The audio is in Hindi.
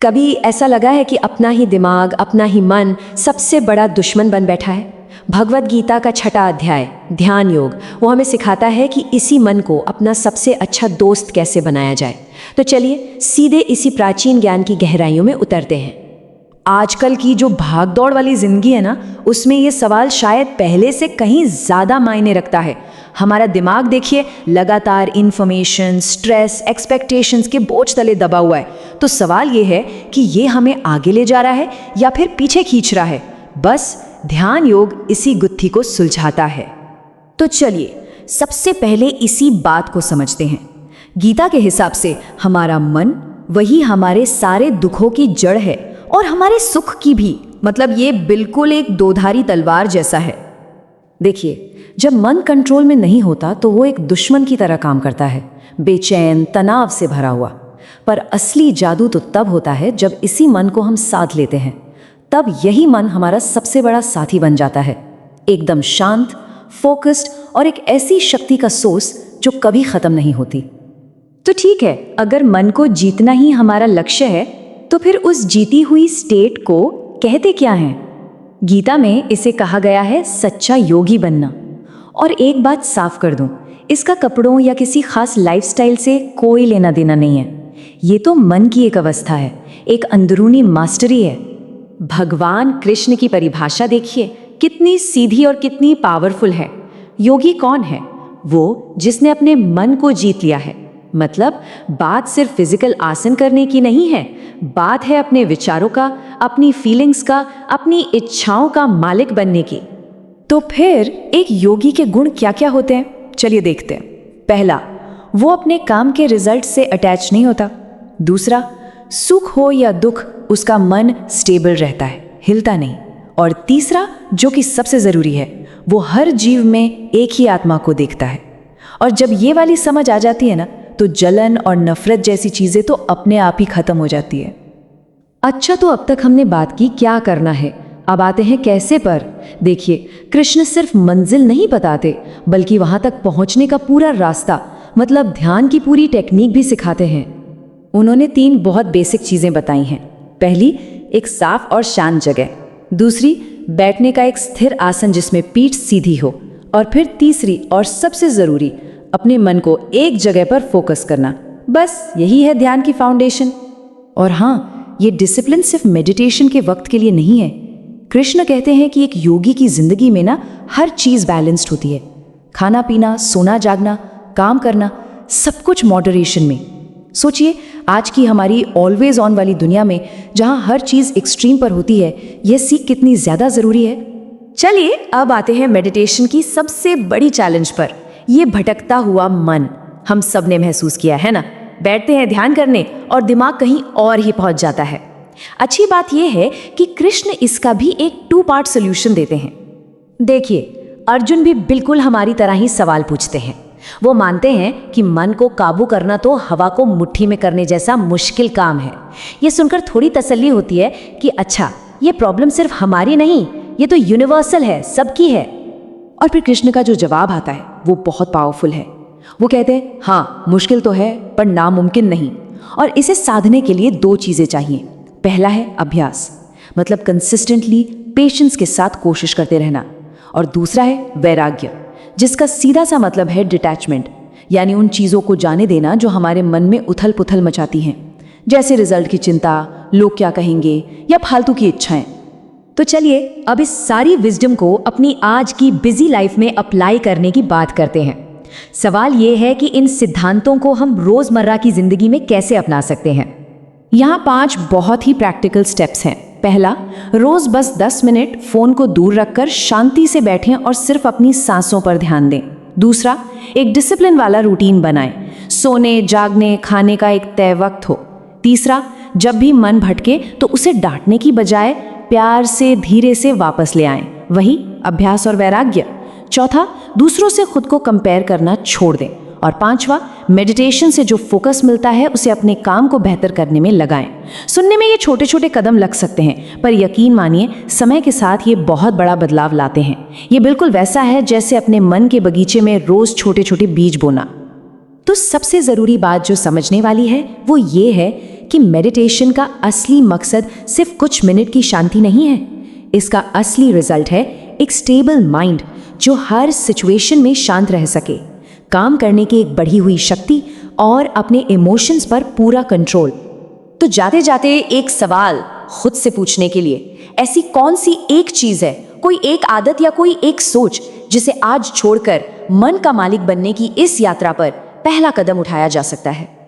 कभी ऐसा लगा है कि अपना ही दिमाग, अपना ही मन सबसे बड़ा दुश्मन बन बैठा है? भगवत गीता का 6वां अध्याय ध्यान योग वो हमें सिखाता है कि इसी मन को अपना सबसे अच्छा दोस्त कैसे बनाया जाए। तो चलिए सीधे इसी प्राचीन ज्ञान की गहराइयों में उतरते हैं। आजकल की जो भाग दौड़ वाली जिंदगी है ना, उसमें ये सवाल शायद पहले से कहीं ज़्यादा मायने रखता है। हमारा दिमाग देखिए लगातार इन्फॉर्मेशन, स्ट्रेस, एक्सपेक्टेशंस के बोझ तले दबा हुआ है। तो सवाल ये है कि ये हमें आगे ले जा रहा है या फिर पीछे खींच रहा है। बस ध्यान योग इसी गुत्थी को सुलझाता है। तो चलिए सबसे पहले इसी बात को समझते हैं। गीता के हिसाब से हमारा मन वही हमारे सारे दुखों की जड़ है और हमारे सुख की भी। मतलब ये बिल्कुल एक दोधारी तलवार जैसा है। देखिए, जब मन कंट्रोल में नहीं होता तो वो एक दुश्मन की तरह काम करता है, बेचैन, तनाव से भरा हुआ। पर असली जादू तो तब होता है जब इसी मन को हम साथ लेते हैं। तब यही मन हमारा सबसे बड़ा साथी बन जाता है, एकदम शांत, फोकस्ड और एक ऐसी शक्ति का सोर्स जो कभी खत्म नहीं होती। तो ठीक है, अगर मन को जीतना ही हमारा लक्ष्य है तो फिर उस जीती हुई स्टेट को कहते क्या हैं? गीता में इसे कहा गया है सच्चा योगी बनना। और एक बात साफ कर दूं, इसका कपड़ों या किसी खास लाइफस्टाइल से कोई लेना देना नहीं है। ये तो मन की एक अवस्था है, एक अंदरूनी मास्टरी है। भगवान कृष्ण की परिभाषा देखिए, कितनी सीधी और कितनी पावरफुल है। योगी कौन है? वो जिसने अपने मन को जीत लिया है। मतलब बात सिर्फ फिजिकल आसन करने की नहीं है, बात है अपने विचारों का, अपनी फीलिंग्स का, अपनी इच्छाओं का मालिक बनने की। तो फिर एक योगी के गुण क्या क्या होते हैं? चलिए देखते हैं। पहला, वो अपने काम के रिजल्ट से अटैच नहीं होता। दूसरा, सुख हो या दुख उसका मन स्टेबल रहता है, हिलता नहीं। और तीसरा, जो कि सबसे जरूरी है, वो हर जीव में एक ही आत्मा को देखता है। और जब ये वाली समझ आ जाती है ना, तो जलन और नफरत जैसी चीजें तो अपने आप ही खत्म हो जाती है। अच्छा, तो अब तक हमने बात की क्या करना है, अब आते हैं कैसे पर। देखिए, कृष्ण सिर्फ मंजिल नहीं बताते, बल्कि वहां तक पहुंचने का पूरा रास्ता, मतलब ध्यान की पूरी टेक्निक भी सिखाते हैं। उन्होंने 3 बहुत बेसिक चीजें बताई हैं। पहली, एक साफ और शांत जगह। दूसरी, बैठने का एक स्थिर आसन जिसमें पीठ सीधी हो। और फिर तीसरी और सबसे जरूरी, अपने मन को एक जगह पर फोकस करना। बस यही है ध्यान की फाउंडेशन। और हाँ, ये डिसिप्लिन सिर्फ मेडिटेशन के वक्त के लिए नहीं है। कृष्ण कहते हैं कि एक योगी की जिंदगी में ना हर चीज बैलेंस्ड होती है। खाना पीना, सोना जागना, काम करना, सब कुछ मॉडरेशन में। सोचिए, आज की हमारी ऑलवेज ऑन वाली दुनिया में जहां हर चीज एक्सट्रीम पर होती है, यह सीख कितनी ज्यादा जरूरी है। चलिए अब आते हैं मेडिटेशन की सबसे बड़ी चैलेंज पर, ये भटकता हुआ मन। हम सब ने महसूस किया है ना, बैठते हैं ध्यान करने और दिमाग कहीं और ही पहुंच जाता है। अच्छी बात यह है कि कृष्ण इसका भी एक 2 पार्ट सोल्यूशन देते हैं। देखिए, अर्जुन भी बिल्कुल हमारी तरह ही सवाल पूछते हैं। वो मानते हैं कि मन को काबू करना तो हवा को मुट्ठी में करने जैसा मुश्किल काम है। ये सुनकर थोड़ी तसल्ली होती है कि अच्छा, ये प्रॉब्लम सिर्फ हमारी नहीं, ये तो यूनिवर्सल है, सबकी है। और फिर कृष्ण का जो जवाब आता है वो बहुत पावरफुल है। वो कहते हैं, हाँ मुश्किल तो है पर नामुमकिन नहीं। और इसे साधने के लिए 2 चीजें चाहिए। पहला है अभ्यास, मतलब कंसिस्टेंटली पेशेंस के साथ कोशिश करते रहना। और दूसरा है वैराग्य, जिसका सीधा सा मतलब है डिटैचमेंट, यानी उन चीज़ों को जाने देना जो हमारे मन में उथल पुथल मचाती हैं, जैसे रिजल्ट की चिंता, लोग क्या कहेंगे या फालतू की इच्छाएं। तो चलिए अब इस सारी विजडम को अपनी आज की बिजी लाइफ में अप्लाई करने की बात करते हैं। सवाल ये है कि इन सिद्धांतों को हम रोजमर्रा की जिंदगी में कैसे अपना सकते हैं। यहाँ 5 बहुत ही प्रैक्टिकल स्टेप्स हैं। पहला, रोज बस 10 मिनट फोन को दूर रखकर शांति से बैठें और सिर्फ अपनी सांसों पर ध्यान दें। दूसरा, एक डिसिप्लिन वाला रूटीन बनाएं, सोने, जागने, खाने का एक तय वक्त हो। तीसरा, जब भी मन भटके तो उसे डांटने की बजाय प्यार से, धीरे से वापस ले आएं, वही अभ्यास और वैराग्य। चौथा, दूसरों से खुद को कंपेयर करना छोड़ दें। और 5वां, मेडिटेशन से जो फोकस मिलता है उसे अपने काम को बेहतर करने में लगाएं। सुनने में ये छोटे छोटे कदम लग सकते हैं, पर यकीन मानिए समय के साथ ये बहुत बड़ा बदलाव लाते हैं। ये बिल्कुल वैसा है जैसे अपने मन के बगीचे में रोज छोटे छोटे बीज बोना। तो सबसे ज़रूरी बात जो समझने वाली है वो ये है कि मेडिटेशन का असली मकसद सिर्फ कुछ मिनट की शांति नहीं है। इसका असली रिजल्ट है एक स्टेबल माइंड जो हर सिचुएशन में शांत रह सके, काम करने की एक बढ़ी हुई शक्ति और अपने इमोशंस पर पूरा कंट्रोल। तो जाते जाते एक सवाल खुद से पूछने के लिए, ऐसी कौन सी एक चीज है, कोई एक आदत या कोई एक सोच जिसे आज छोड़कर मन का मालिक बनने की इस यात्रा पर पहला कदम उठाया जा सकता है?